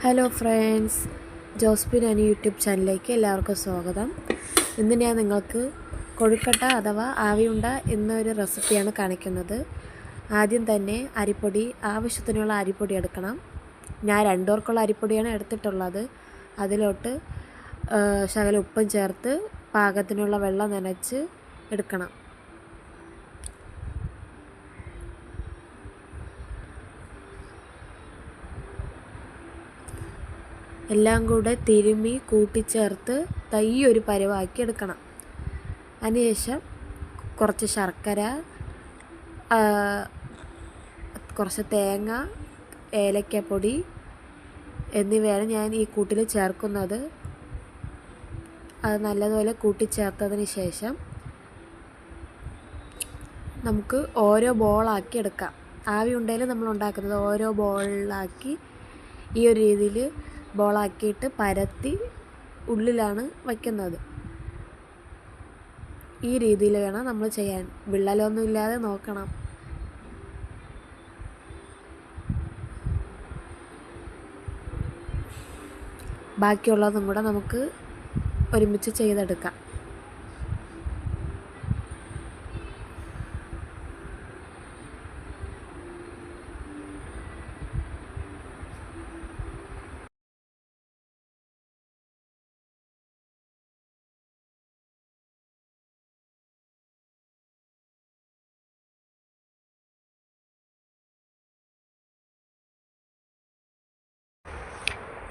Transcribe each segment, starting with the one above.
Hello friends, ജോസ്പിൻ and YouTube ചാനലിലേക്ക് എല്ലാവർക്കും സ്വാഗതം. ഇന്ന് ഞാൻ നിങ്ങൾക്ക് കൊഴുക്കട്ട അഥവാ ആവിയുണ്ട എന്നൊരു റെസിപ്പിയാണ് കാണിക്കുന്നത്. ആദ്യം തന്നെ അരിപ്പൊടി, ആവശ്യത്തിനുള്ള അരിപ്പൊടി എടുക്കണം. ഞാൻ 2 പേർക്കുള്ള അരിപ്പൊടിയാണ് എടുത്തിട്ടുള്ളത്. അതിലോട്ട് ശകലം ഉപ്പും ചേർത്ത് പാകത്തിനുള്ള വെള്ളം നനച്ച് എടുക്കണം. എല്ലാം കൂടെ തിരുമ്മി കൂട്ടിച്ചേർത്ത് ഒരു പരുവാക്കി എടുക്കണം. അതിനുശേഷം കുറച്ച് ശർക്കര, കുറച്ച് തേങ്ങ, ഏലക്കപ്പൊടി എന്നിവയാണ് ഞാൻ ഈ കൂട്ടിൽ ചേർക്കുന്നത്. അത് നല്ലതുപോലെ കൂട്ടിച്ചേർത്തതിന് ശേഷം നമുക്ക് ഓരോ ബോളാക്കി എടുക്കാം. ആവി ഉണ്ടയിൽ നമ്മൾ ഉണ്ടാക്കുന്നത് ഓരോ ബോളാക്കി ഈ ഒരു രീതിയിൽ ബോളാക്കിയിട്ട് പരത്തി ഉള്ളിലാണ് വയ്ക്കുന്നത്. ഈ രീതിയിൽ വേണം നമ്മൾ ചെയ്യാൻ. വിള്ളലൊന്നും ഇല്ലാതെ നോക്കണം. ബാക്കിയുള്ളതും കൂടെ നമുക്ക് ഒരുമിച്ച് ചെയ്തെടുക്കാം.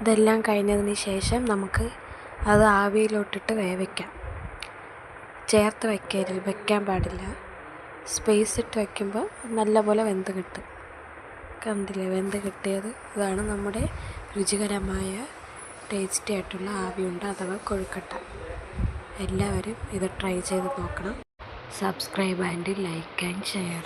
ഇതെല്ലാം കഴിഞ്ഞതിന് ശേഷം നമുക്ക് അത് ആവിയിലോട്ടിട്ട് വേവിക്കാം. ചേർത്ത് വെക്കാൻ പാടില്ല. സ്പേസ് ഇട്ട് വയ്ക്കുമ്പോൾ നല്ലപോലെ വെന്ത് കിട്ടും. കണ്ടില്ലേ, വെന്ത് കിട്ടിയത്? ഇതാണ് നമ്മുടെ രുചികരമായ ടേസ്റ്റി ആയിട്ടുള്ള ആവിയുണ്ട അഥവാ കൊഴുക്കട്ട. എല്ലാവരും ഇത് ട്രൈ ചെയ്ത് നോക്കണം. Subscribe and like and share.